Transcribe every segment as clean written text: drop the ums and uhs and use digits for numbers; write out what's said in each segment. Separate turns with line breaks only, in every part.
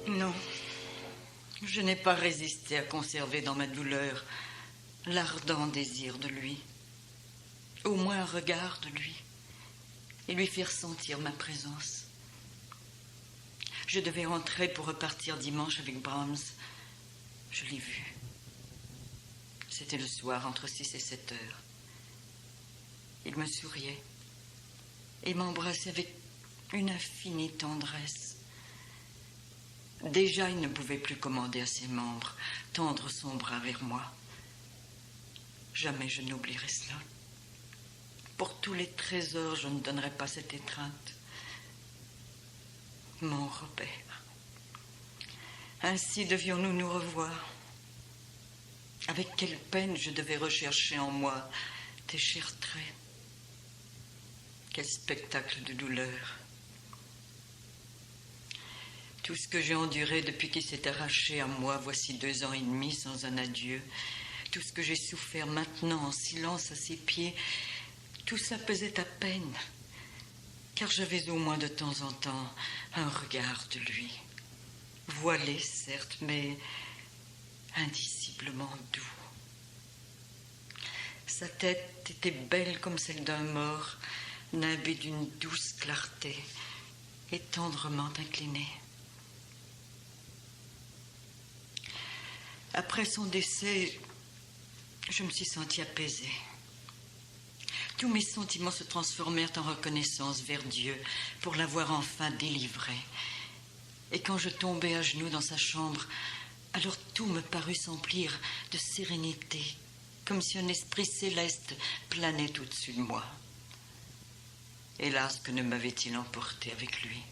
Non, je n'ai pas résisté à conserver dans ma douleur l'ardent désir de lui, au moins un regard de lui, et lui faire sentir ma présence. Je devais rentrer pour repartir dimanche avec Brahms. Je l'ai vu. C'était le soir, entre 6 et 7 heures. Il me souriait et m'embrassait avec une infinie tendresse. Déjà, il ne pouvait plus commander à ses membres, tendre son bras vers moi. Jamais je n'oublierai cela. Pour tous les trésors, je ne donnerai pas cette étreinte. Mon Robert. Ainsi devions-nous nous revoir. Avec quelle peine je devais rechercher en moi tes chers traits. Quel spectacle de douleur. Tout ce que j'ai enduré depuis qu'il s'est arraché à moi, voici 2 ans et demi sans un adieu, tout ce que j'ai souffert maintenant en silence à ses pieds, tout ça pesait à peine, car j'avais au moins de temps en temps un regard de lui, voilé certes, mais indiciblement doux. Sa tête était belle comme celle d'un mort, nimbée d'une douce clarté et tendrement inclinée. Après son décès, je me suis sentie apaisée. Tous mes sentiments se transformèrent en reconnaissance vers Dieu pour l'avoir enfin délivré. Et quand je tombai à genoux dans sa chambre, alors tout me parut s'emplir de sérénité, comme si un esprit céleste planait au-dessus de moi. Hélas, que ne m'avait-il emporté avec lui?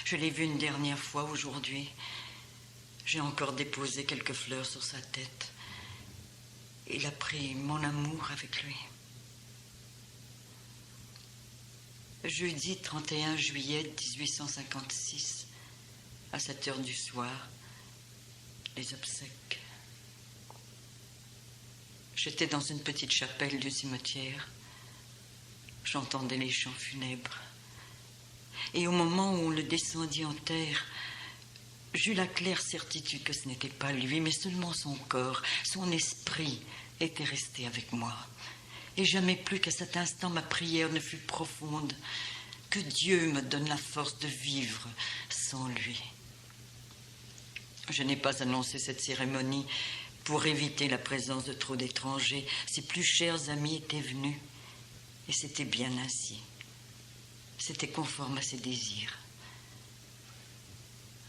Je l'ai vu une dernière fois aujourd'hui. J'ai encore déposé quelques fleurs sur sa tête. Il a pris mon amour avec lui. Jeudi 31 juillet 1856, à 7 heures du soir, les obsèques. J'étais dans une petite chapelle du cimetière. J'entendais les chants funèbres. Et au moment où on le descendit en terre, j'eus la claire certitude que ce n'était pas lui, mais seulement son corps, son esprit était resté avec moi. Et jamais plus qu'à cet instant ma prière ne fut profonde. Que Dieu me donne la force de vivre sans lui. Je n'ai pas annoncé cette cérémonie pour éviter la présence de trop d'étrangers. Ses plus chers amis étaient venus. Et c'était bien ainsi. C'était conforme à ses désirs.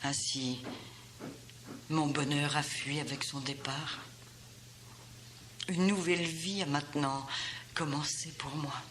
Ainsi, mon bonheur a fui avec son départ. Une nouvelle vie a maintenant commencé pour moi.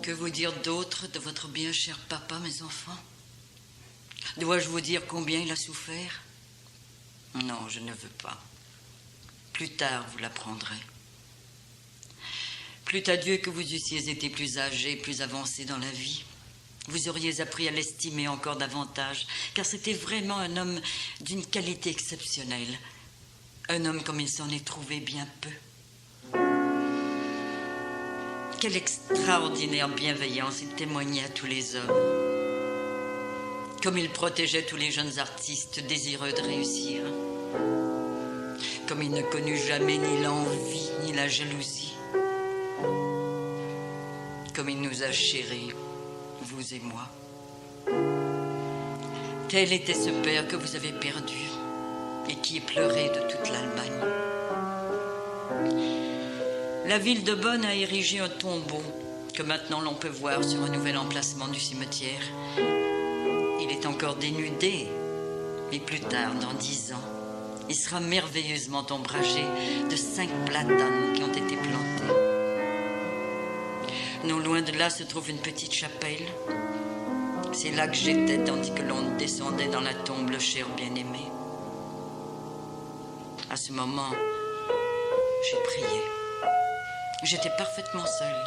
Que vous dire d'autre de votre bien cher papa, mes enfants? Dois-je vous dire combien il a souffert? Non, je ne veux pas. Plus tard, vous l'apprendrez. Plût à Dieu que vous eussiez été plus âgé, plus avancé dans la vie. Vous auriez appris à l'estimer encore davantage, car c'était vraiment un homme d'une qualité exceptionnelle. Un homme comme il s'en est trouvé bien peu. Quelle extraordinaire bienveillance il témoignait à tous les hommes. Comme il protégeait tous les jeunes artistes désireux de réussir. Comme il ne connut jamais ni l'envie ni la jalousie. Comme il nous a chéris, vous et moi. Tel était ce père que vous avez perdu et qui est pleuré de toute l'Allemagne. La ville de Bonn a érigé un tombeau que maintenant l'on peut voir sur un nouvel emplacement du cimetière. Il est encore dénudé, mais plus tard, dans 10 ans, il sera merveilleusement ombragé de 5 platanes qui ont été plantés. Non loin de là se trouve une petite chapelle. C'est là que j'étais tandis que l'on descendait dans la tombe le cher bien-aimé. À ce moment, j'ai prié. J'étais parfaitement seule.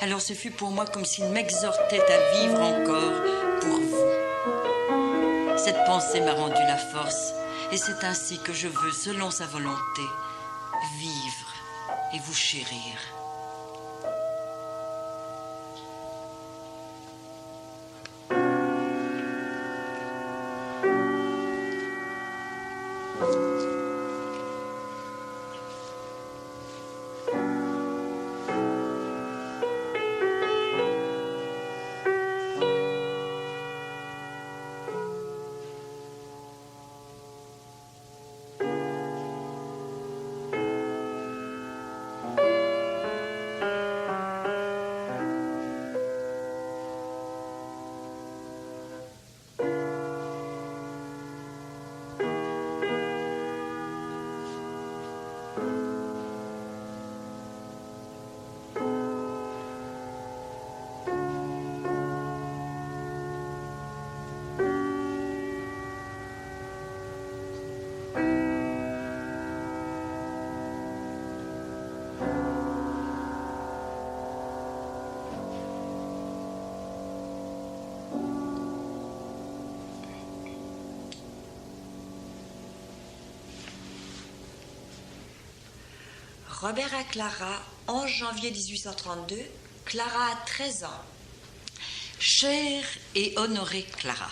Alors ce fut pour moi comme s'il m'exhortait à vivre encore pour vous. Cette pensée m'a rendu la force et c'est ainsi que je veux, selon sa volonté, vivre et vous chérir.
Robert à Clara, 11 janvier 1832. Clara a 13 ans.
Chère et honorée Clara,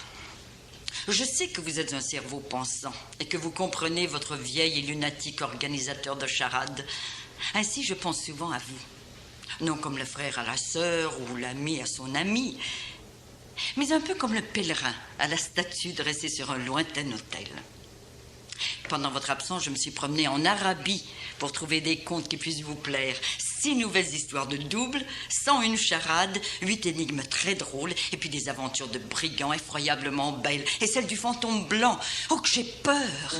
je sais que vous êtes un cerveau pensant et que vous comprenez votre vieil et lunatique organisateur de charades. Ainsi, je pense souvent à vous. Non comme le frère à la sœur ou l'ami à son ami, mais un peu comme le pèlerin à la statue dressée sur un lointain autel. Pendant votre absence, je me suis promenée en Arabie pour trouver des contes qui puissent vous plaire. 6 nouvelles histoires de double, 101 charades, 8 énigmes très drôles, et puis des aventures de brigands effroyablement belles. Et celle du fantôme blanc. Oh, que j'ai peur!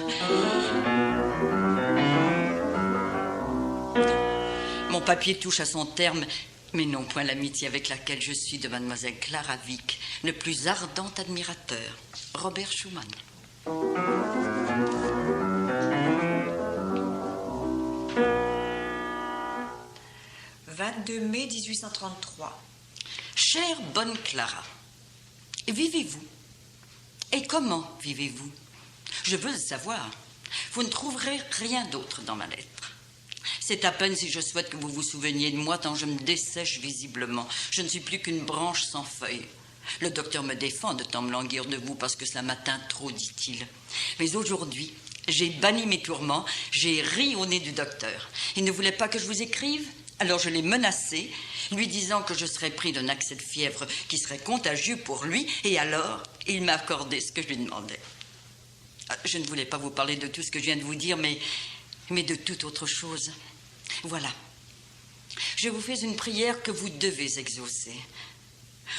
Mon papier touche à son terme, mais non point l'amitié avec laquelle je suis de mademoiselle Clara Wieck, le plus ardent admirateur, Robert Schumann.
22 mai 1833.
Chère bonne Clara, vivez-vous? Et comment vivez-vous? Je veux le savoir. Vous ne trouverez rien d'autre dans ma lettre. C'est à peine si je souhaite que vous vous souveniez de moi tant je me dessèche visiblement. Je ne suis plus qu'une branche sans feuilles. Le docteur me défend de tant me languir de vous parce que cela m'atteint trop, dit-il. Mais aujourd'hui, j'ai banni mes tourments, j'ai ri au nez du docteur. Il ne voulait pas que je vous écrive, alors je l'ai menacé, lui disant que je serais pris d'un accès de fièvre qui serait contagieux pour lui, et alors, il m'a accordé ce que je lui demandais. Je ne voulais pas vous parler de tout ce que je viens de vous dire, mais de toute autre chose. Voilà. Je vous fais une prière que vous devez exaucer.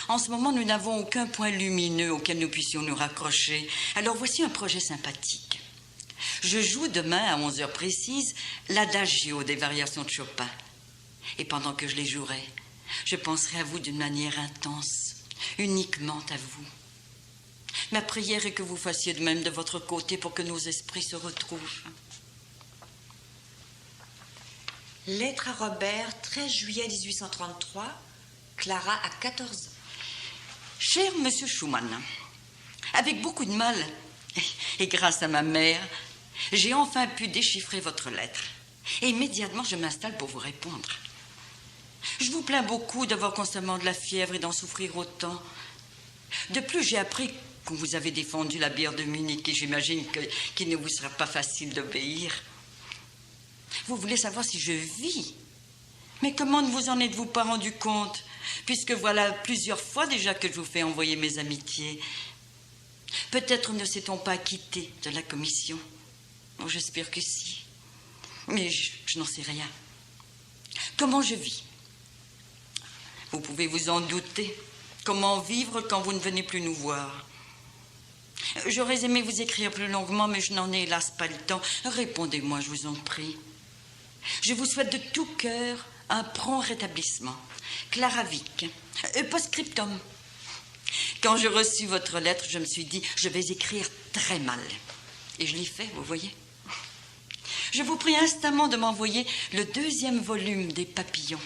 En ce moment, nous n'avons aucun point lumineux auquel nous puissions nous raccrocher. Alors voici un projet sympathique. Je joue demain à 11 heures précises l'adagio des variations de Chopin. Et pendant que je les jouerai, je penserai à vous d'une manière intense, uniquement à vous. Ma prière est que vous fassiez de même de votre côté pour que nos esprits se retrouvent.
Lettre à Robert, 13 juillet 1833, Clara a 14 ans.
Cher Monsieur Schumann, avec beaucoup de mal, et grâce à ma mère, j'ai enfin pu déchiffrer votre lettre. Et immédiatement, je m'installe pour vous répondre. Je vous plains beaucoup d'avoir constamment de la fièvre et d'en souffrir autant. De plus, j'ai appris qu'on vous avait défendu la bière de Munich et j'imagine qu'il ne vous sera pas facile d'obéir. Vous voulez savoir si je vis? Mais comment ne vous en êtes-vous pas rendu compte, puisque voilà plusieurs fois déjà que je vous fais envoyer mes amitiés. Peut-être ne s'est-on pas acquitté de la commission. Oh, j'espère que si. Mais je n'en sais rien. Comment je vis? Vous pouvez vous en douter. Comment vivre quand vous ne venez plus nous voir? J'aurais aimé vous écrire plus longuement, mais je n'en ai hélas pas le temps. Répondez-moi, je vous en prie. Je vous souhaite de tout cœur un prompt rétablissement. Clara Wieck. Post-scriptum. Quand j'ai reçu votre lettre, je me suis dit, je vais écrire très mal. Et je l'ai fait, vous voyez. Je vous prie instamment de m'envoyer le 2e volume des Papillons.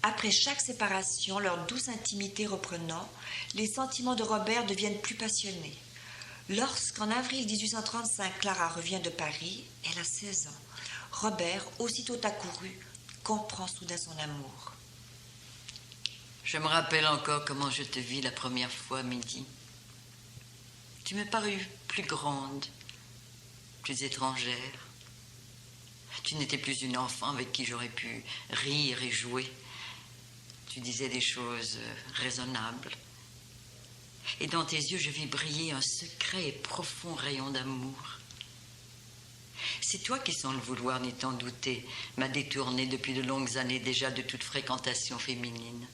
Après chaque séparation, leur douce intimité reprenant, les sentiments de Robert deviennent plus passionnés. Lorsqu'en avril 1835, Clara revient de Paris, elle a 16 ans. Robert, aussitôt accouru, comprend soudain son amour.
Je me rappelle encore comment je te vis la première fois, midi. Tu m'es parue plus grande, plus étrangère. Tu n'étais plus une enfant avec qui j'aurais pu rire et jouer. Tu disais des choses raisonnables. Et dans tes yeux, je vis briller un secret et profond rayon d'amour. C'est toi qui, sans le vouloir ni t'en douter, m'as détourné depuis de longues années déjà de toute fréquentation féminine.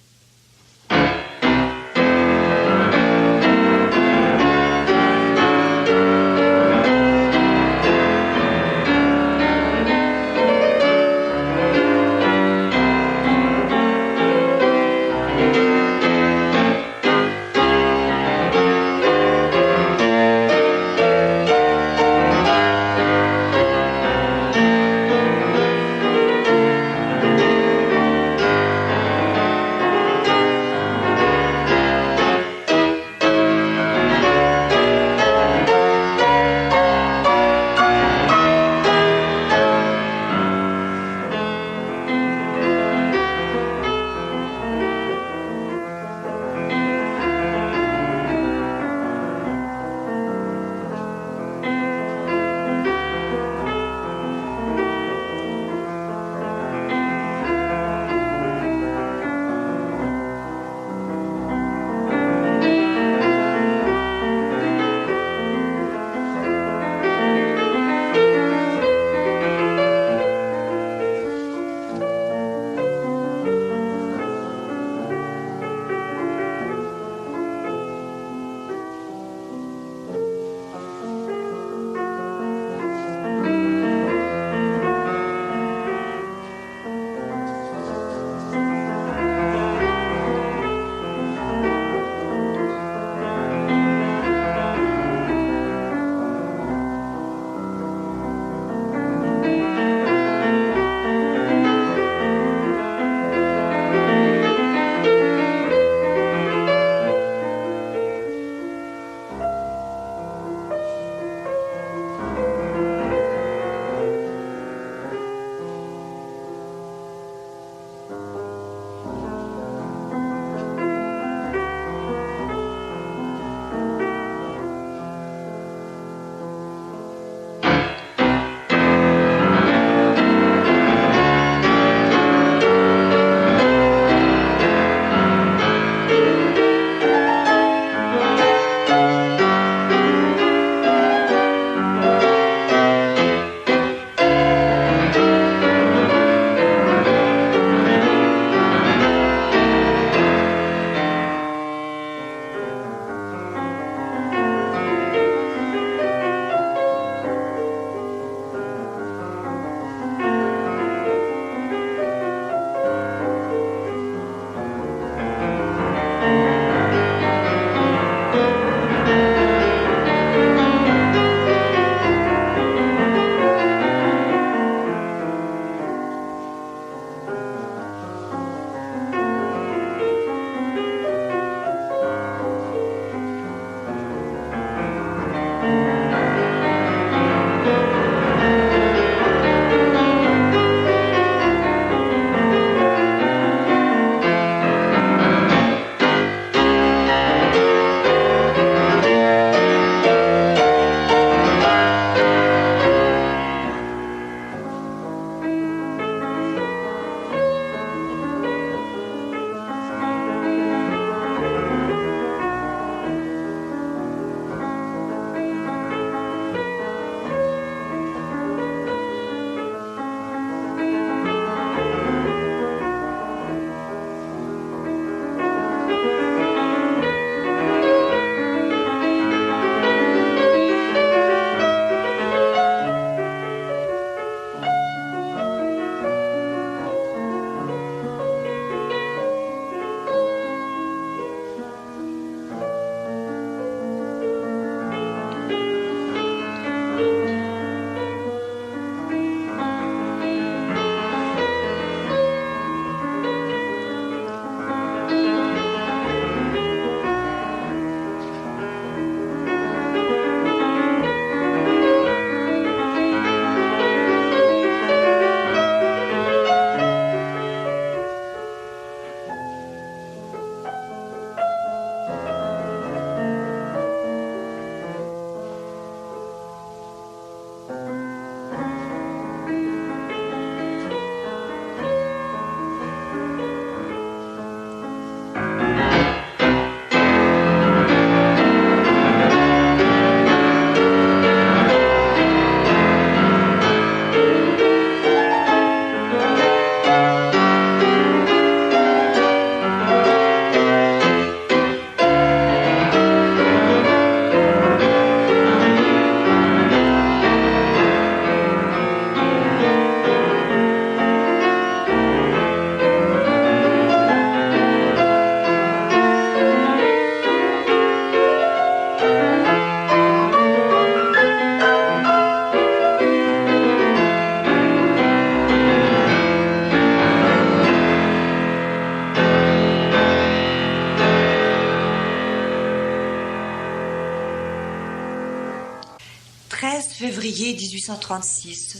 février 1836,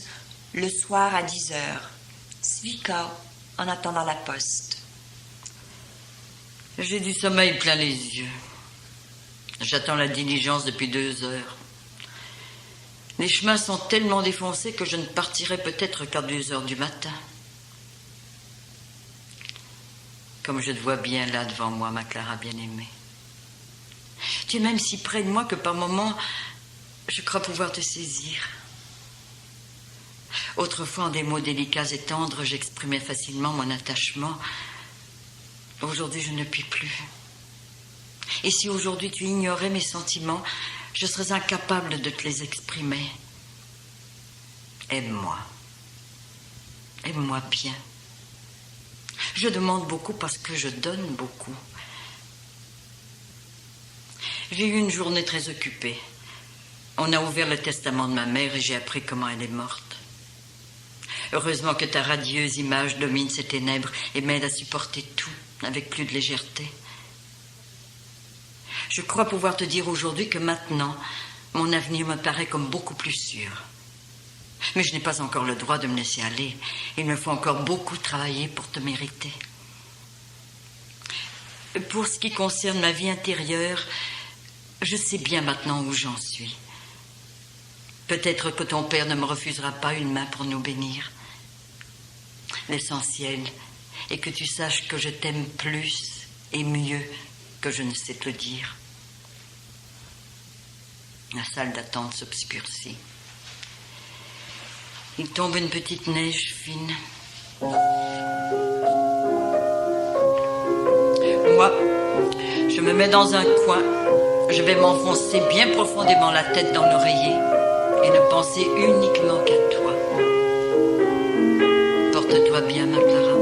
le soir à 10 heures. Zwickau, en attendant la poste.
J'ai du sommeil plein les yeux. J'attends la diligence depuis 2 heures. Les chemins sont tellement défoncés que je ne partirai peut-être qu'à 2 heures du matin. Comme je te vois bien là devant moi, ma Clara bien-aimée. Tu es même si près de moi que par moments, je crois pouvoir te saisir. Autrefois, en des mots délicats et tendres, j'exprimais facilement mon attachement. Aujourd'hui, je ne puis plus. Et si aujourd'hui tu ignorais mes sentiments, je serais incapable de te les exprimer. Aime-moi. Aime-moi bien. Je demande beaucoup parce que je donne beaucoup. J'ai eu une journée très occupée. On a ouvert le testament de ma mère et j'ai appris comment elle est morte. Heureusement que ta radieuse image domine ces ténèbres et m'aide à supporter tout avec plus de légèreté. Je crois pouvoir te dire aujourd'hui que maintenant, mon avenir me paraît comme beaucoup plus sûr. Mais je n'ai pas encore le droit de me laisser aller. Il me faut encore beaucoup travailler pour te mériter. Pour ce qui concerne ma vie intérieure, je sais bien maintenant où j'en suis. Peut-être que ton père ne me refusera pas une main pour nous bénir. L'essentiel est que tu saches que je t'aime plus et mieux que je ne sais te le dire. La salle d'attente s'obscurcit. Il tombe une petite neige fine. Moi, je me mets dans un coin. Je vais m'enfoncer bien profondément la tête dans l'oreiller et ne penser uniquement qu'à toi. Porte-toi bien, ma Clara.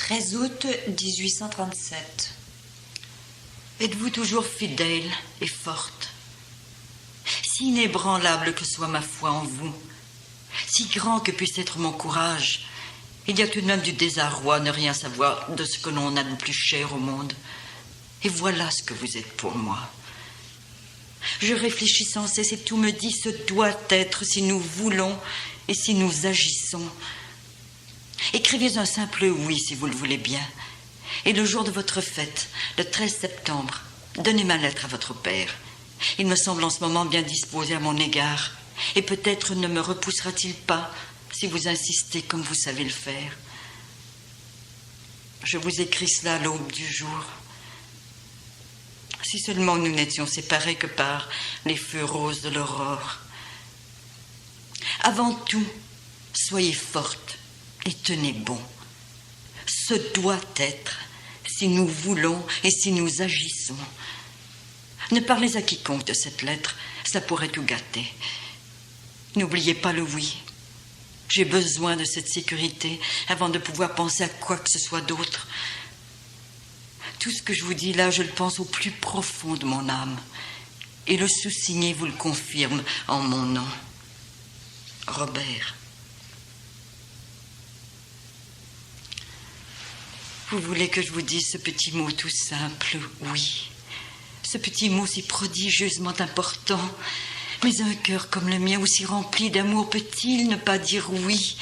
13 août 1837.
Êtes-vous toujours fidèle et forte? Si inébranlable que soit ma foi en vous, si grand que puisse être mon courage, il y a tout de même du désarroi à ne rien savoir de ce que l'on a de plus cher au monde. Et voilà ce que vous êtes pour moi. Je réfléchis sans cesse et tout me dit ce doit être si nous voulons et si nous agissons. Écrivez un simple oui si vous le voulez bien. Et le jour de votre fête, le 13 septembre, donnez ma lettre à votre père. Il me semble en ce moment bien disposé à mon égard. Et peut-être ne me repoussera-t-il pas si vous insistez comme vous savez le faire. Je vous écris cela à l'aube du jour. Si seulement nous n'étions séparés que par les feux roses de l'aurore. Avant tout, soyez forte et tenez bon. Ce doit être si nous voulons et si nous agissons. Ne parlez à quiconque de cette lettre, ça pourrait tout gâter. N'oubliez pas le oui. J'ai besoin de cette sécurité avant de pouvoir penser à quoi que ce soit d'autre. Tout ce que je vous dis là, je le pense au plus profond de mon âme. Et le sous-signé vous le confirme en mon nom. Robert. Vous voulez que je vous dise ce petit mot tout simple, oui. Ce petit mot si prodigieusement important. Mais un cœur comme le mien, aussi rempli d'amour, peut-il ne pas dire oui,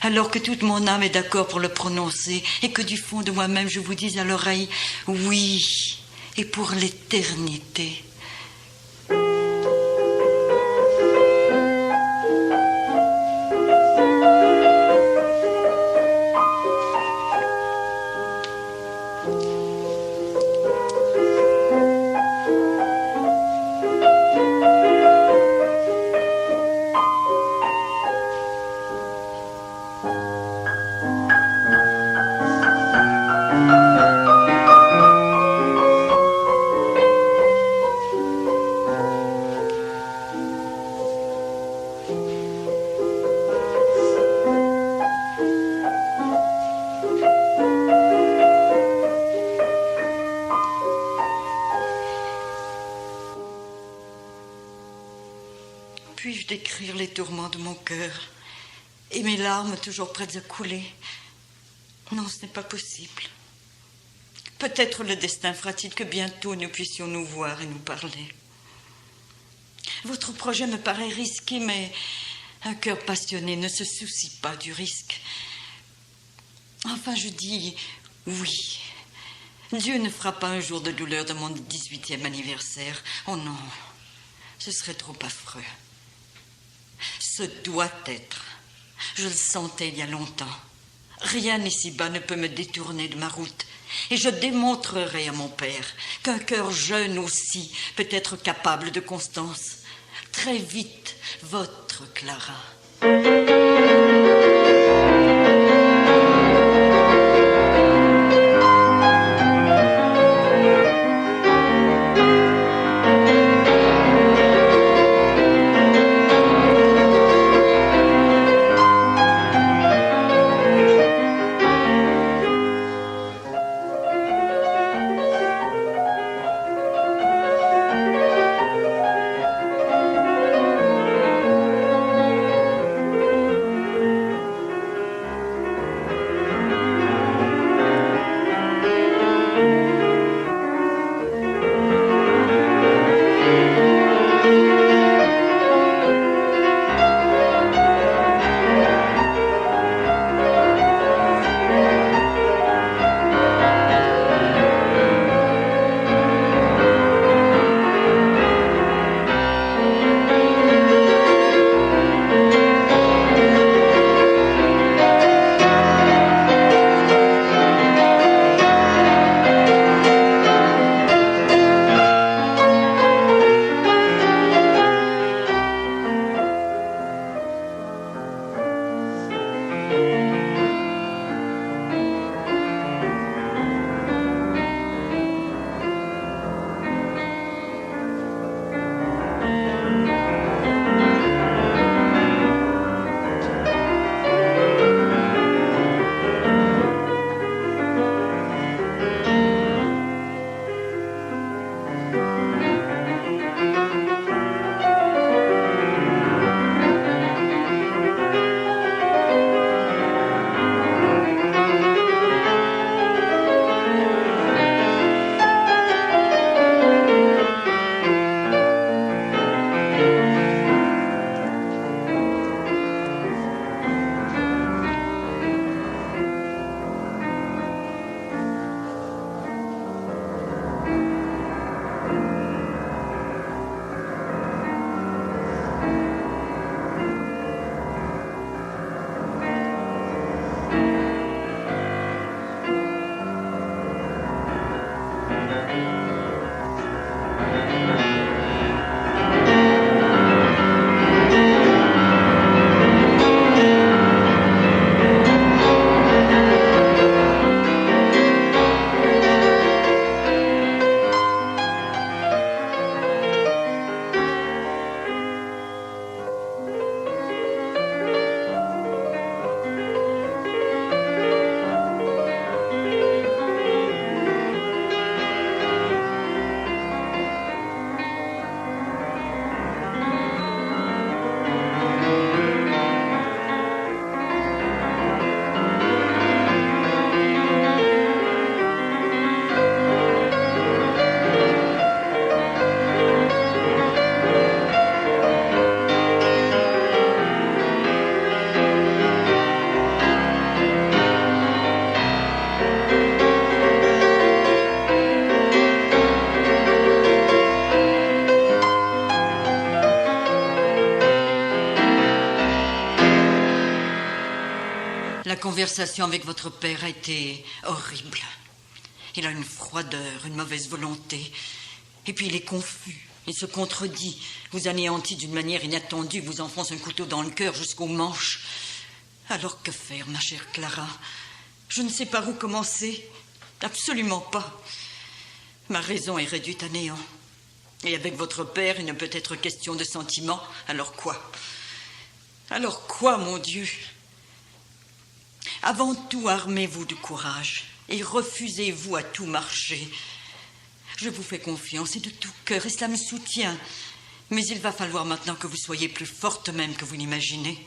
alors que toute mon âme est d'accord pour le prononcer, et que du fond de moi-même je vous dis à l'oreille oui, et pour l'éternité. Puis-je décrire les tourments de mon cœur et mes larmes toujours prêtes à couler? Non, ce n'est pas possible. Peut-être le destin fera-t-il que bientôt nous puissions nous voir et nous parler. Votre projet me paraît risqué, mais un cœur passionné ne se soucie pas du risque. Enfin, je dis oui. Dieu ne fera pas un jour de douleur de mon 18e anniversaire. Oh non, ce serait trop affreux. Ce doit être. Je le sentais il y a longtemps. Rien ici-bas ne peut me détourner de ma route. Et je démontrerai à mon père qu'un cœur jeune aussi peut être capable de constance. Très vite, votre Clara. conversation avec votre père a été horrible. Il a une froideur, une mauvaise volonté. Et puis il est confus, il se contredit, vous anéantit d'une manière inattendue, vous enfonce un couteau dans le cœur jusqu'au manche. Alors que faire, ma chère Clara? Je ne sais par où commencer. Absolument pas. Ma raison est réduite à néant. Et avec votre père, il ne peut être question de sentiment. Alors quoi? Alors quoi, mon Dieu? Avant tout, armez-vous de courage et refusez-vous à tout marcher. Je vous fais confiance et de tout cœur, et cela me soutient. Mais il va falloir maintenant que vous soyez plus forte même que vous l'imaginez.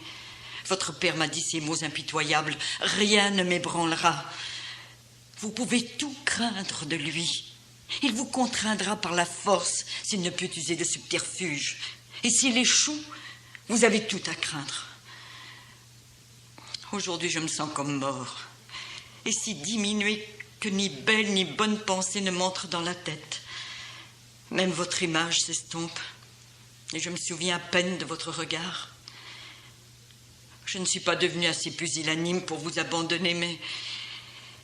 Votre père m'a dit ces mots impitoyables. Rien ne m'ébranlera. Vous pouvez tout craindre de lui. Il vous contraindra par la force s'il ne peut user de subterfuge. Et s'il échoue, vous avez tout à craindre. Aujourd'hui, je me sens comme mort. Et si diminuée que ni belle ni bonne pensée ne m'entre dans la tête. Même votre image s'estompe. Et je me souviens à peine de votre regard. Je ne suis pas devenue assez pusillanime pour vous abandonner,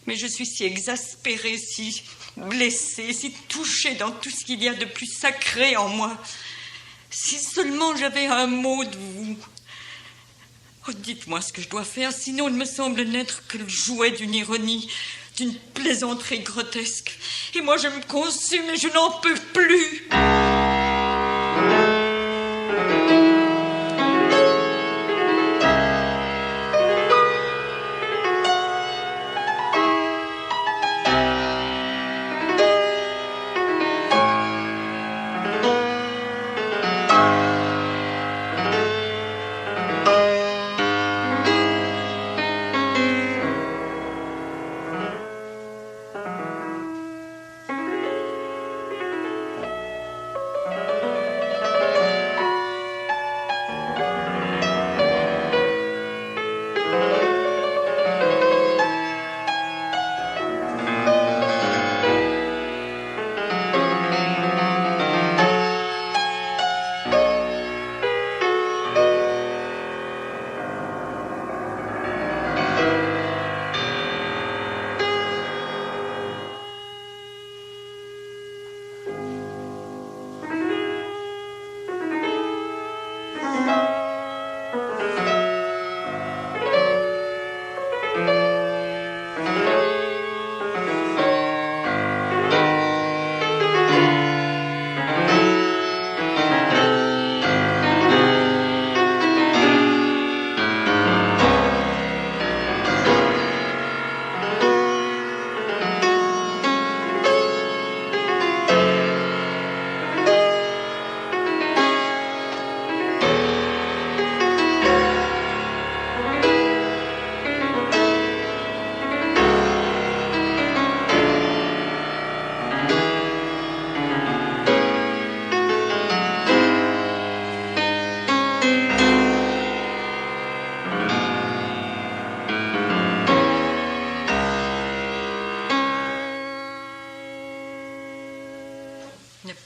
mais je suis si exaspérée, si blessée, si touchée dans tout ce qu'il y a de plus sacré en moi. Si seulement j'avais un mot de vous. Oh, dites-moi ce que je dois faire, sinon il me semble n'être que le jouet d'une ironie, d'une plaisanterie grotesque. Et moi je me consume et je n'en peux plus.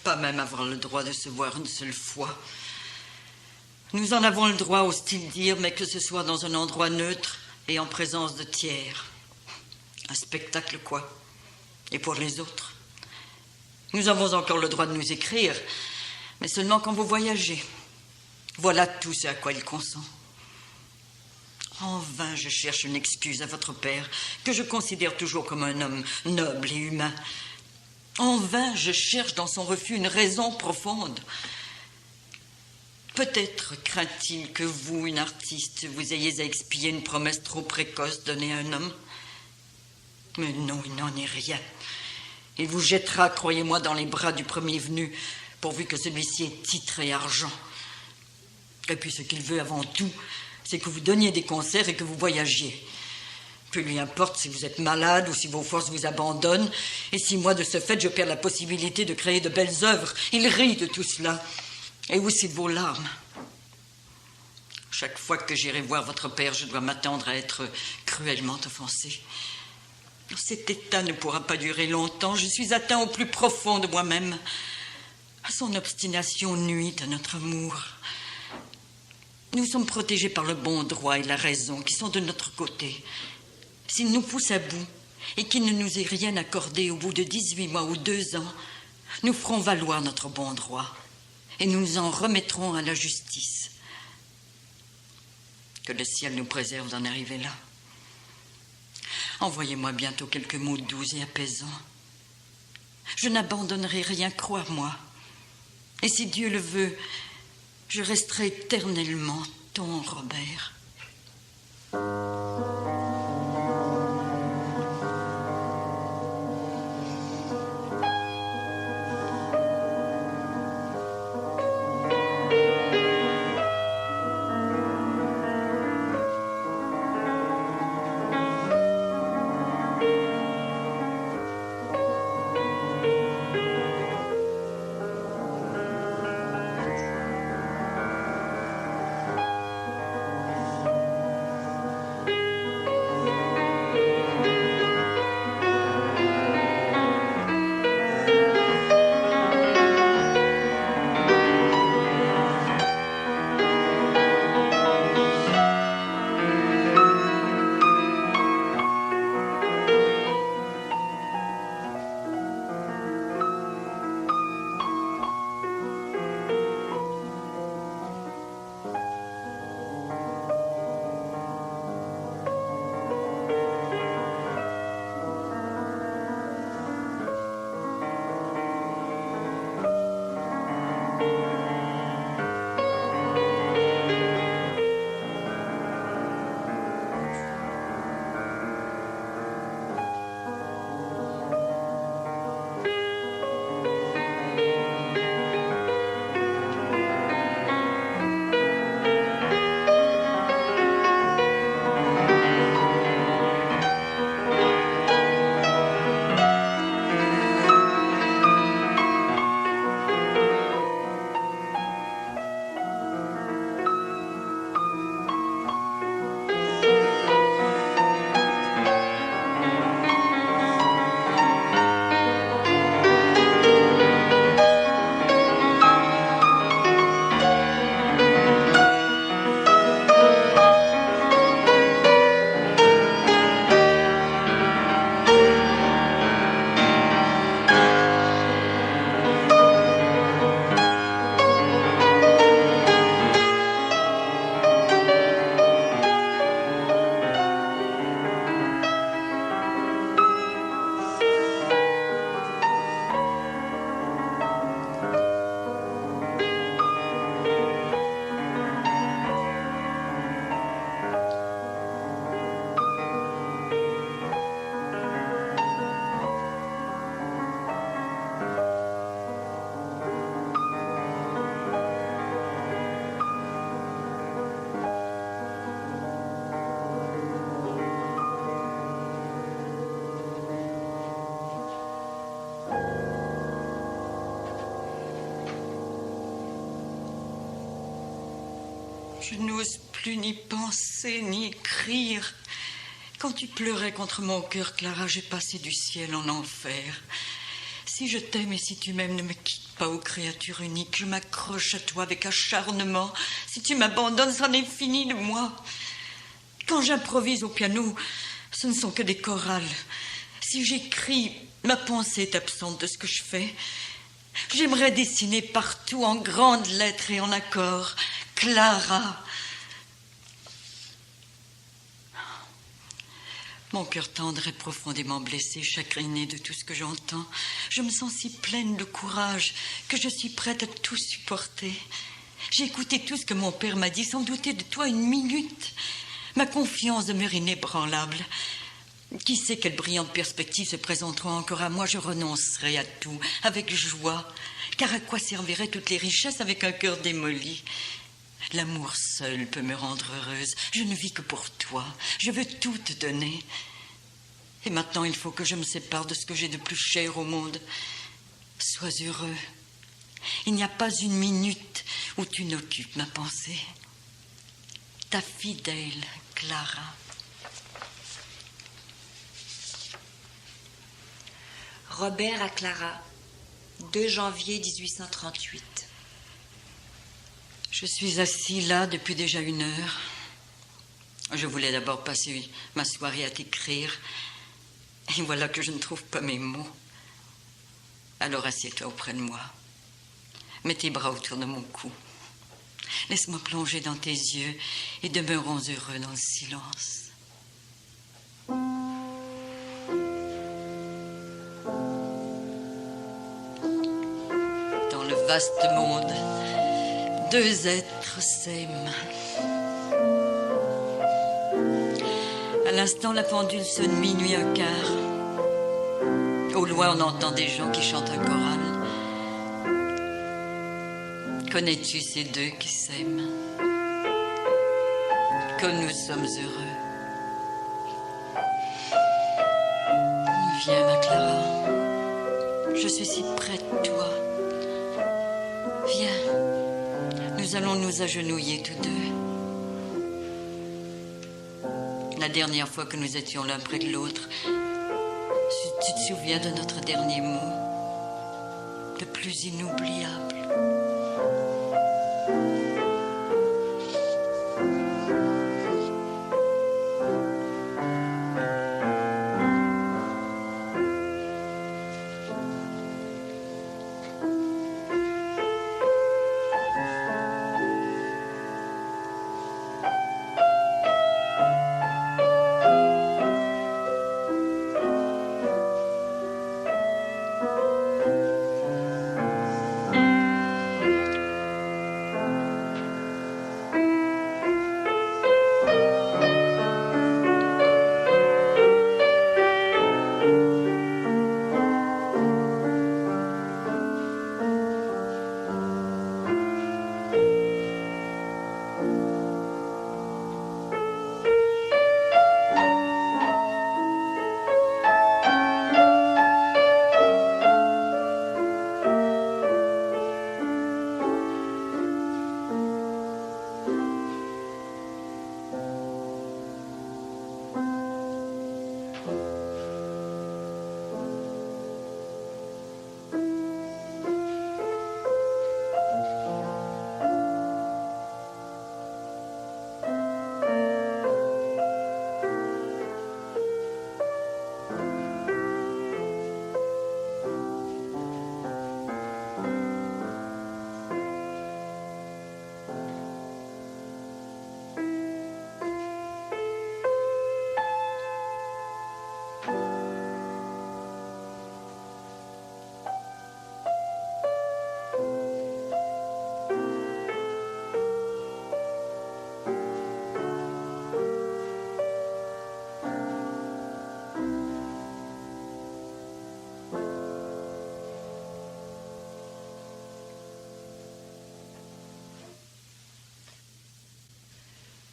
Pas même avoir le droit de se voir une seule fois. Nous en avons le droit, ose-t-il dire, mais que ce soit dans un endroit neutre et en présence de tiers. Un spectacle, quoi. Et pour les autres. Nous avons encore le droit de nous écrire, mais seulement quand vous voyagez. Voilà tout ce à quoi il consent. En vain, je cherche une excuse à votre père, que je considère toujours comme un homme noble et humain. En vain, je cherche dans son refus une raison profonde. Peut-être craint-il que vous, une artiste, vous ayez à expier une promesse trop précoce donnée à un homme. Mais non, il n'en est rien. Il vous jettera, croyez-moi, dans les bras du premier venu, pourvu que celui-ci ait titre et argent. Et puis ce qu'il veut avant tout, c'est que vous donniez des concerts et que vous voyagiez. Peu lui importe si vous êtes malade ou si vos forces vous abandonnent, et si moi, de ce fait, je perds la possibilité de créer de belles œuvres. Il rit de tout cela, et aussi de vos larmes. Chaque fois que j'irai voir votre père, je dois m'attendre à être cruellement offensée. Cet état ne pourra pas durer longtemps. Je suis atteint au plus profond de moi-même. Son obstination nuit à notre amour. Nous sommes protégés par le bon droit et la raison qui sont de notre côté. s'il nous pousse à bout et qu'il ne nous est rien accordé au bout de 18 mois ou 2 ans, nous ferons valoir notre bon droit et nous nous en remettrons à la justice. Que le ciel nous préserve d'en arriver là. Envoyez-moi bientôt quelques mots doux et apaisants. Je n'abandonnerai rien, crois-moi. Et si Dieu le veut, je resterai éternellement ton Robert. Je n'ose plus ni penser, ni écrire. Quand tu pleurais contre mon cœur, Clara, j'ai passé du ciel en enfer. Si je t'aime et si tu m'aimes, ne me quitte pas, ô créature unique. Je m'accroche à toi avec acharnement. Si tu m'abandonnes, c'en est fini de moi. Quand j'improvise au piano, ce ne sont que des chorales. Si j'écris, ma pensée est absente de ce que je fais. J'aimerais dessiner partout en grandes lettres et en accords Clara. Mon cœur tendre est profondément blessé, chagriné de tout ce que j'entends. Je me sens si pleine de courage que je suis prête à tout supporter. J'ai écouté tout ce que mon père m'a dit sans douter de toi une minute. Ma confiance demeure inébranlable. Qui sait quelles brillantes perspectives se présenteront encore à moi? Je renoncerai à tout, avec joie. Car à quoi serviraient toutes les richesses avec un cœur démoli? L'amour seul peut me rendre heureuse. Je ne vis que pour toi. Je veux tout te donner. Et maintenant, il faut que je me sépare de ce que j'ai de plus cher au monde. Sois heureux. Il n'y a pas une minute où tu n'occupes ma pensée. Ta fidèle Clara.
Robert à Clara, 2 janvier 1838.
Je suis assis là depuis déjà 1 heure. Je voulais d'abord passer ma soirée à t'écrire, et voilà que je ne trouve pas mes mots. Alors assieds-toi auprès de moi. Mets tes bras autour de mon cou. Laisse-moi plonger dans tes yeux et demeurons heureux dans le silence. Dans le vaste monde, deux êtres s'aiment. À l'instant, la pendule sonne minuit un quart. Au loin, on entend des gens qui chantent un choral. Connais-tu ces deux qui s'aiment? Comme nous sommes heureux. Viens, ma Clara. Je suis si près de toi. Viens. Nous allons nous agenouiller tous deux. La dernière fois que nous étions l'un près de l'autre, tu te souviens de notre dernier mot, le plus inoubliable?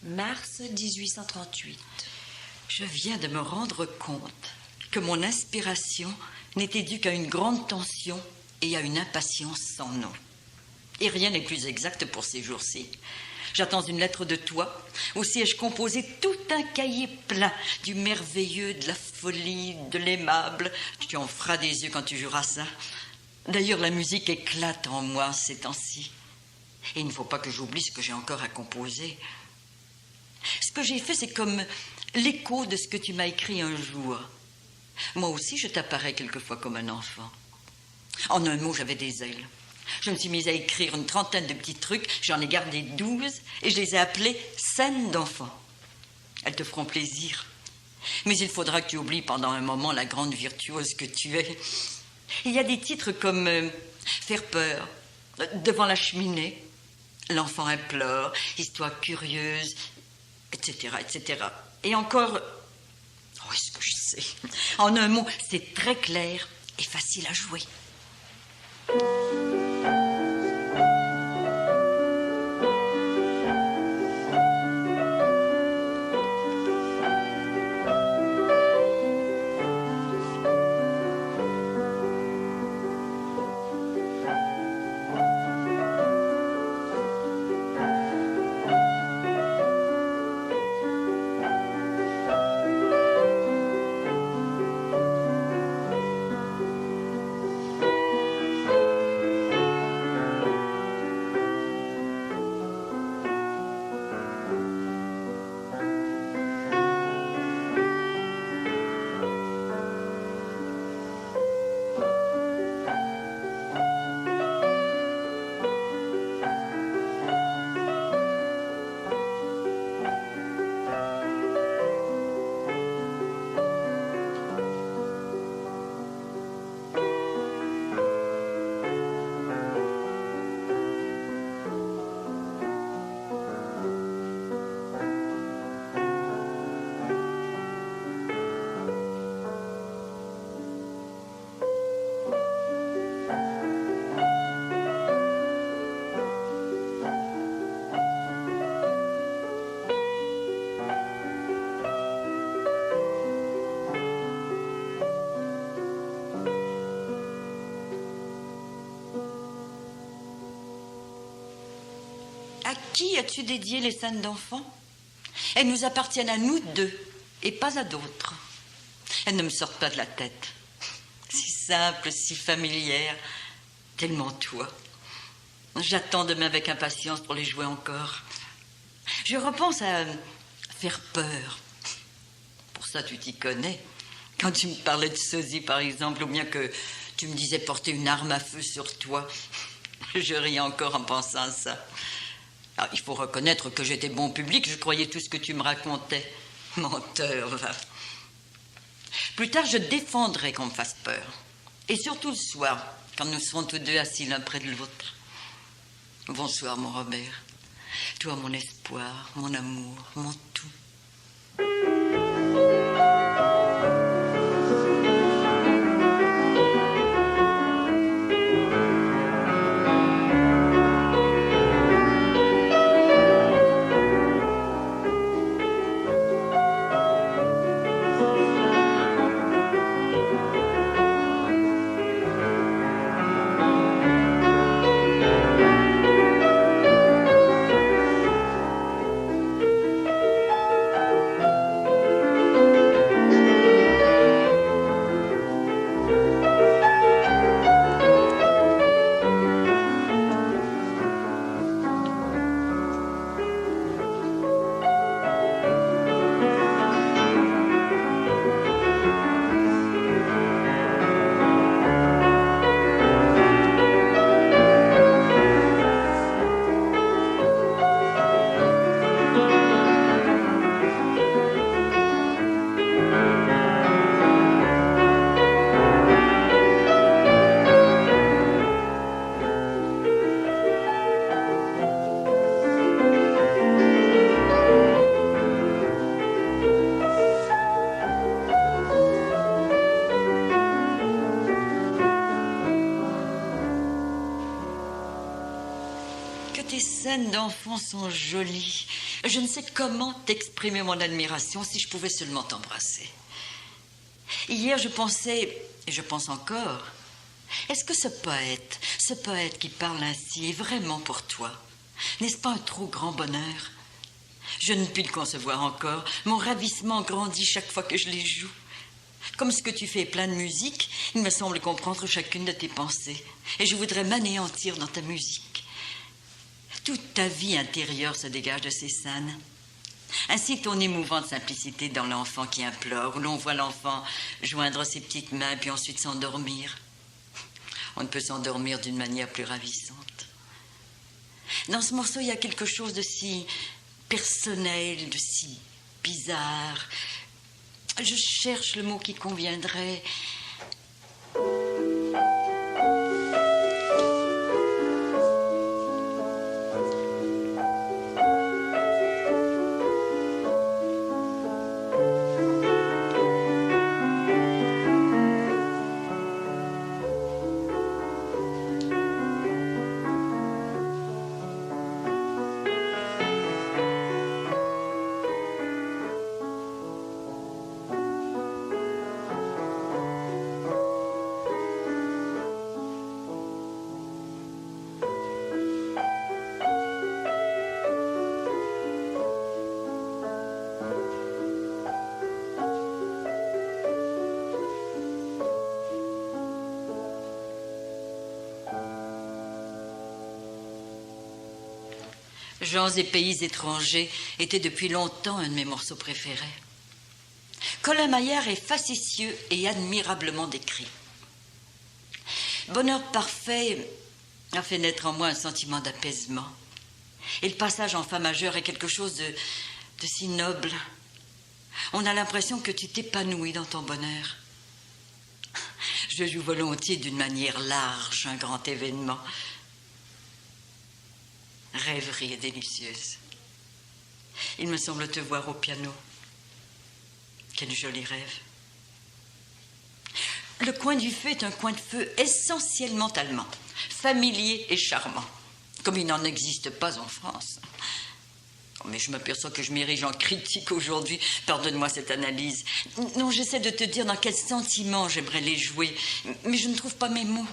Mars 1838.
Je viens de me rendre compte que mon inspiration n'était due qu'à une grande tension et à une impatience sans nom. Et rien n'est plus exact pour ces jours-ci. J'attends une lettre de toi. Aussi ai-je composé tout un cahier plein du merveilleux, de la folie, de l'aimable. Tu en feras des yeux quand tu joueras ça. D'ailleurs, la musique éclate en moi ces temps-ci. Et il ne faut pas que j'oublie ce que j'ai encore à composer. Ce que j'ai fait, c'est comme l'écho de ce que tu m'as écrit un jour. Moi aussi, je t'apparais quelquefois comme un enfant. En un mot, j'avais des ailes. Je me suis mise à écrire une trentaine de petits trucs, j'en ai gardé 12, et je les ai appelés scènes d'enfants. Elles te feront plaisir. Mais il faudra que tu oublies pendant un moment la grande virtuose que tu es. Il y a des titres comme Faire peur, Devant la cheminée, L'enfant implore, Histoire curieuse, etc., etc. Et encore, oh, est-ce que je sais? En un mot, c'est très clair et facile à jouer. qui as-tu dédié les scènes d'enfants? Elles nous appartiennent à nous deux et pas à d'autres. Elles ne me sortent pas de la tête. Si simple, si familière, tellement toi. J'attends demain avec impatience pour les jouer encore. Je repense à faire peur. Pour ça, tu t'y connais. Quand tu me parlais de sosie, par exemple, ou bien que tu me disais porter une arme à feu sur toi, je riais encore en pensant à ça. Alors, il faut reconnaître que j'étais bon public, je croyais tout ce que tu me racontais. Menteur, va. Plus tard, je défendrai qu'on me fasse peur. Et surtout le soir, quand nous serons tous deux assis l'un près de l'autre. Bonsoir, mon Robert. Toi, mon espoir, mon amour, mon tout. D'enfants sont jolis. Je ne sais comment t'exprimer mon admiration si je pouvais seulement t'embrasser. Hier, je pensais, et je pense encore, est-ce que ce poète qui parle ainsi est vraiment pour toi? N'est-ce pas un trop grand bonheur? Je ne puis le concevoir encore. Mon ravissement grandit chaque fois que je les joue. Comme ce que tu fais est plein de musique, il me semble comprendre chacune de tes pensées. Et je voudrais m'anéantir dans ta musique. Toute ta vie intérieure se dégage de ces scènes. Ainsi que ton émouvante simplicité dans l'enfant qui implore, où l'on voit l'enfant joindre ses petites mains puis ensuite s'endormir. On ne peut s'endormir d'une manière plus ravissante. Dans ce morceau, il y a quelque chose de si personnel, de si bizarre. Je cherche le mot qui conviendrait. Gens et pays étrangers était depuis longtemps un de mes morceaux préférés. Colin Maillard est facétieux et admirablement décrit. Bonheur parfait a fait naître en moi un sentiment d'apaisement. Et le passage en fa majeur est quelque chose de si noble. On a l'impression que tu t'épanouis dans ton bonheur. Je joue volontiers d'une manière large un grand événement. Rêverie est délicieuse. Il me semble te voir au piano. Quel joli rêve. Le coin du feu est un coin de feu essentiellement allemand, familier et charmant, comme il n'en existe pas en France. Oh, mais je m'aperçois que je m'érige en critique aujourd'hui. Pardonne-moi cette analyse. Non, j'essaie de te dire dans quel sentiment j'aimerais les jouer, mais je ne trouve pas mes mots.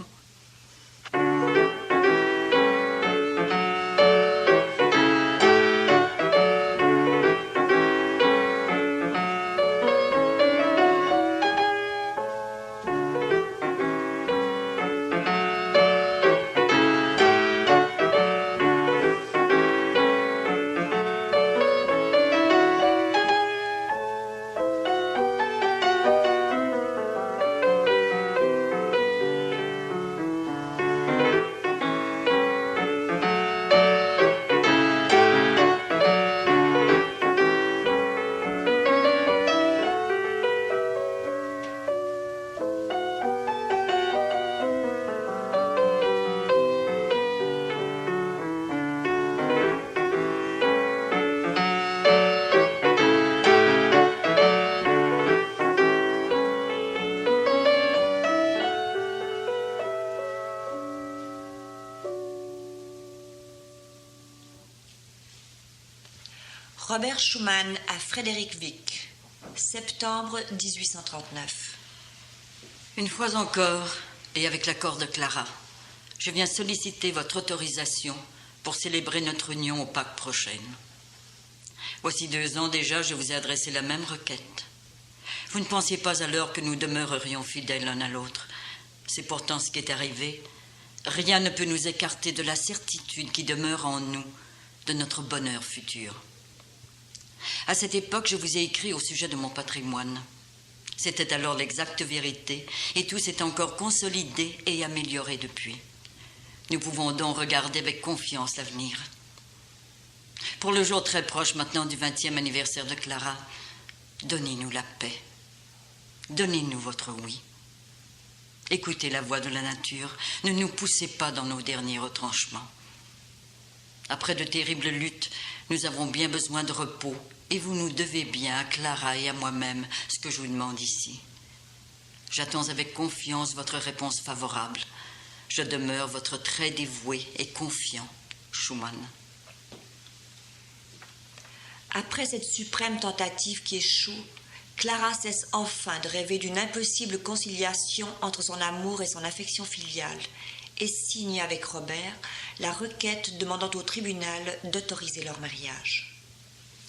Robert Schumann à Frédéric Wick, septembre 1839.
Une fois encore, et avec l'accord de Clara, je viens solliciter votre autorisation pour célébrer notre union aux Pâques prochaines. Voici 2 ans déjà, je vous ai adressé la même requête. Vous ne pensiez pas alors que nous demeurerions fidèles l'un à l'autre. C'est pourtant ce qui est arrivé. Rien ne peut nous écarter de la certitude qui demeure en nous de notre bonheur futur. À cette époque, je vous ai écrit au sujet de mon patrimoine. C'était alors l'exacte vérité, et tout s'est encore consolidé et amélioré depuis. Nous pouvons donc regarder avec confiance l'avenir. Pour le jour très proche maintenant du 20e anniversaire de Clara, donnez-nous la paix. Donnez-nous votre oui. Écoutez la voix de la nature, ne nous poussez pas dans nos derniers retranchements. Après de terribles luttes, nous avons bien besoin de repos, et vous nous devez bien à Clara et à moi-même ce que je vous demande ici. J'attends avec confiance votre réponse favorable. Je demeure votre très dévoué et confiant Schumann.
Après cette suprême tentative qui échoue, Clara cesse enfin de rêver d'une impossible conciliation entre son amour et son affection filiale et signe avec Robert la requête demandant au tribunal d'autoriser leur mariage.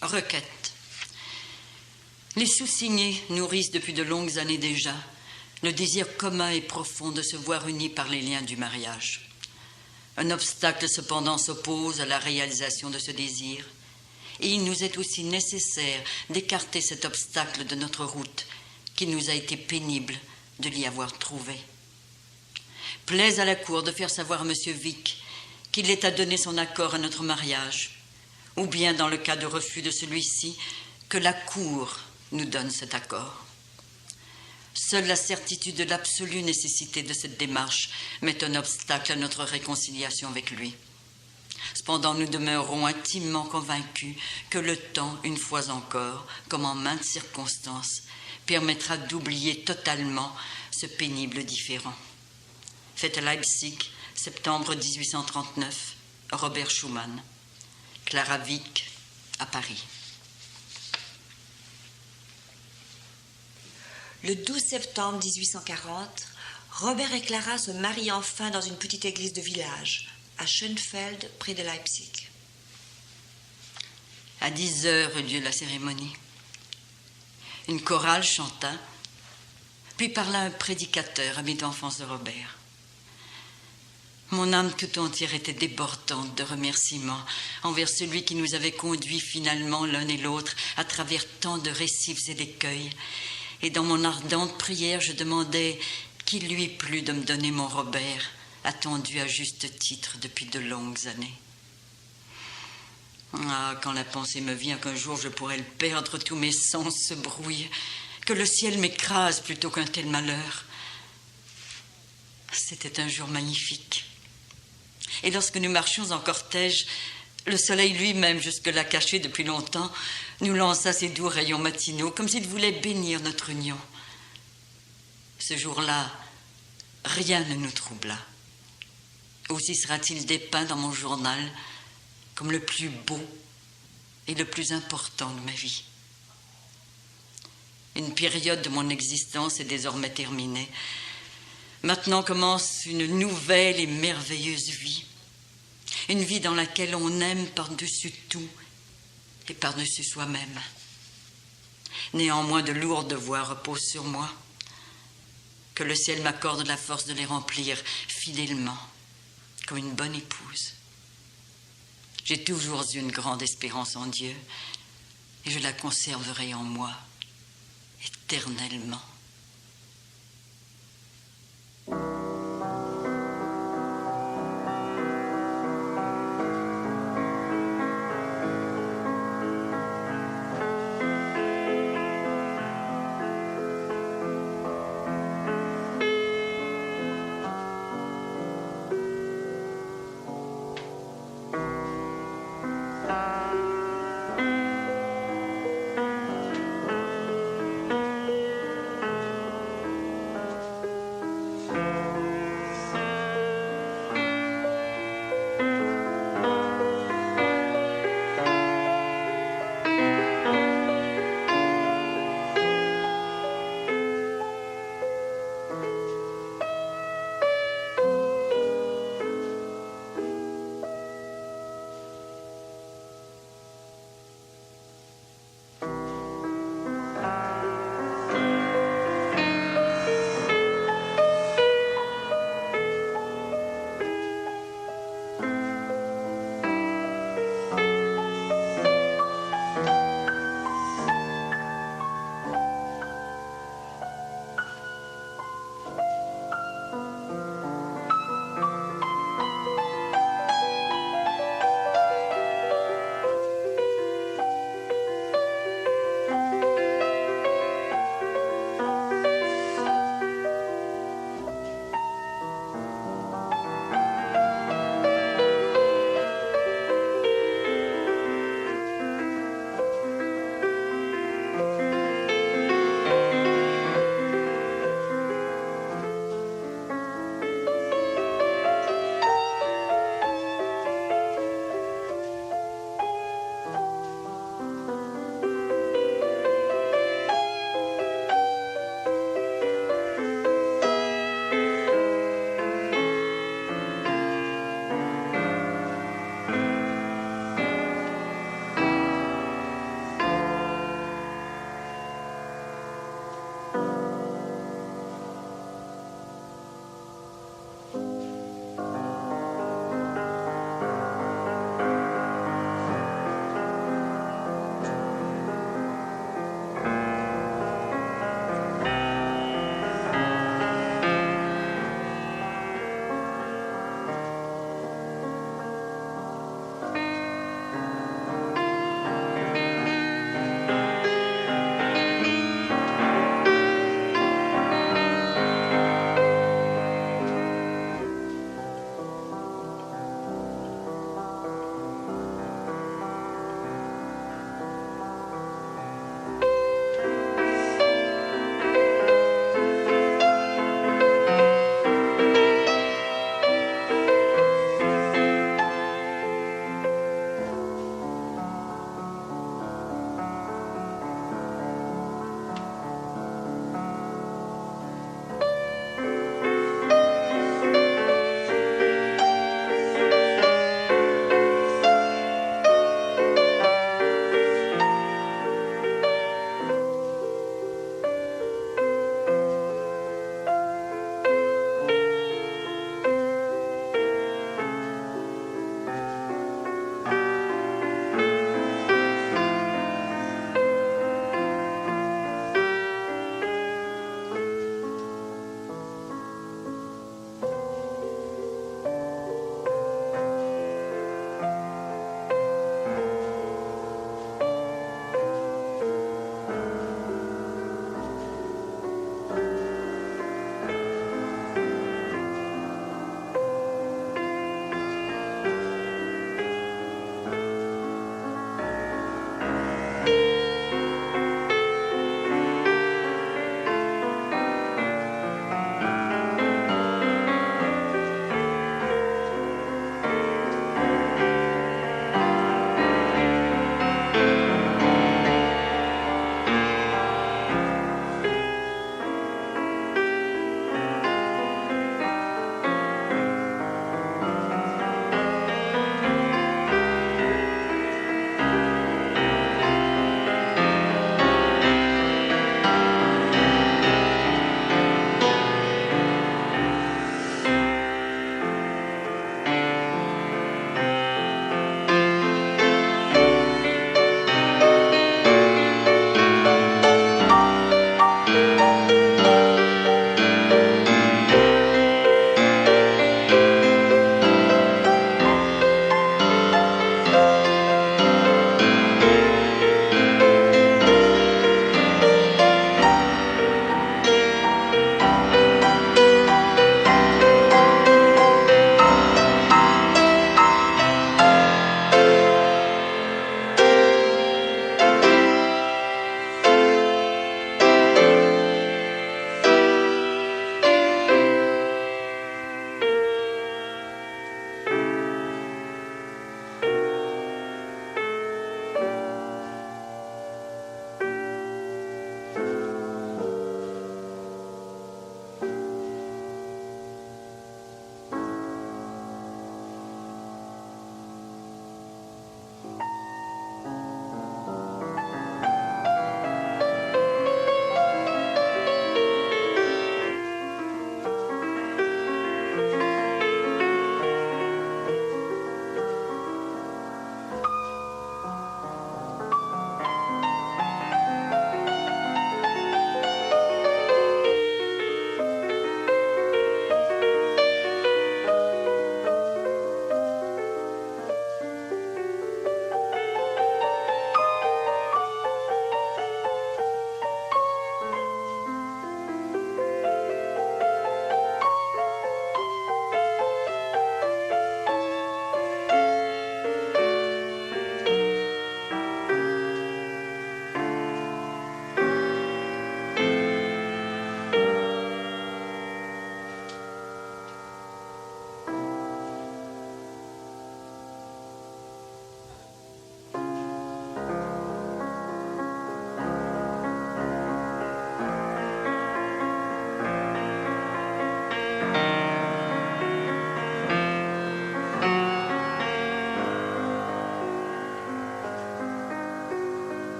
Requête. Les sous-signés nourrissent depuis de longues années déjà le désir commun et profond de se voir unis par les liens du mariage. Un obstacle cependant s'oppose à la réalisation de ce désir, et il nous est aussi nécessaire d'écarter cet obstacle de notre route qu'il nous a été pénible de l'y avoir trouvé. Plaise à la cour de faire savoir à M. Wick qu'il est à donner son accord à notre mariage, ou bien, dans le cas de refus de celui-ci, que la cour nous donne cet accord. Seule la certitude de l'absolue nécessité de cette démarche met un obstacle à notre réconciliation avec lui. Cependant, nous demeurons intimement convaincus que le temps, une fois encore, comme en maintes circonstances, permettra d'oublier totalement ce pénible différend. Fait à Leipzig, septembre 1839, Robert Schumann. Clara Wick, à Paris.
Le 12 septembre 1840, Robert et Clara se marient enfin dans une petite église de village, à Schönfeld, près de Leipzig.
À 10h eut lieu la cérémonie. Une chorale chanta, puis parla un prédicateur, ami d'enfance de Robert. Mon âme tout entière était débordante de remerciements envers celui qui nous avait conduits finalement l'un et l'autre à travers tant de récifs et d'écueils. Et dans mon ardente prière, je demandais qu'il lui plût de me donner mon Robert, attendu à juste titre depuis de longues années. Ah, quand la pensée me vient qu'un jour je pourrais le perdre, tous mes sens se brouillent, que le ciel m'écrase plutôt qu'un tel malheur. C'était un jour magnifique. Et lorsque nous marchions en cortège, le soleil lui-même, jusque-là caché depuis longtemps, nous lança ses doux rayons matinaux, comme s'il voulait bénir notre union. Ce jour-là, rien ne nous troubla. Aussi sera-t-il dépeint dans mon journal comme le plus beau et le plus important de ma vie. Une période de mon existence est désormais terminée. Maintenant commence une nouvelle et merveilleuse vie. Une vie dans laquelle on aime par-dessus tout et par-dessus soi-même. Néanmoins, de lourds devoirs reposent sur moi. Que le ciel m'accorde la force de les remplir fidèlement, comme une bonne épouse. J'ai toujours eu une grande espérance en Dieu, et je la conserverai en moi éternellement.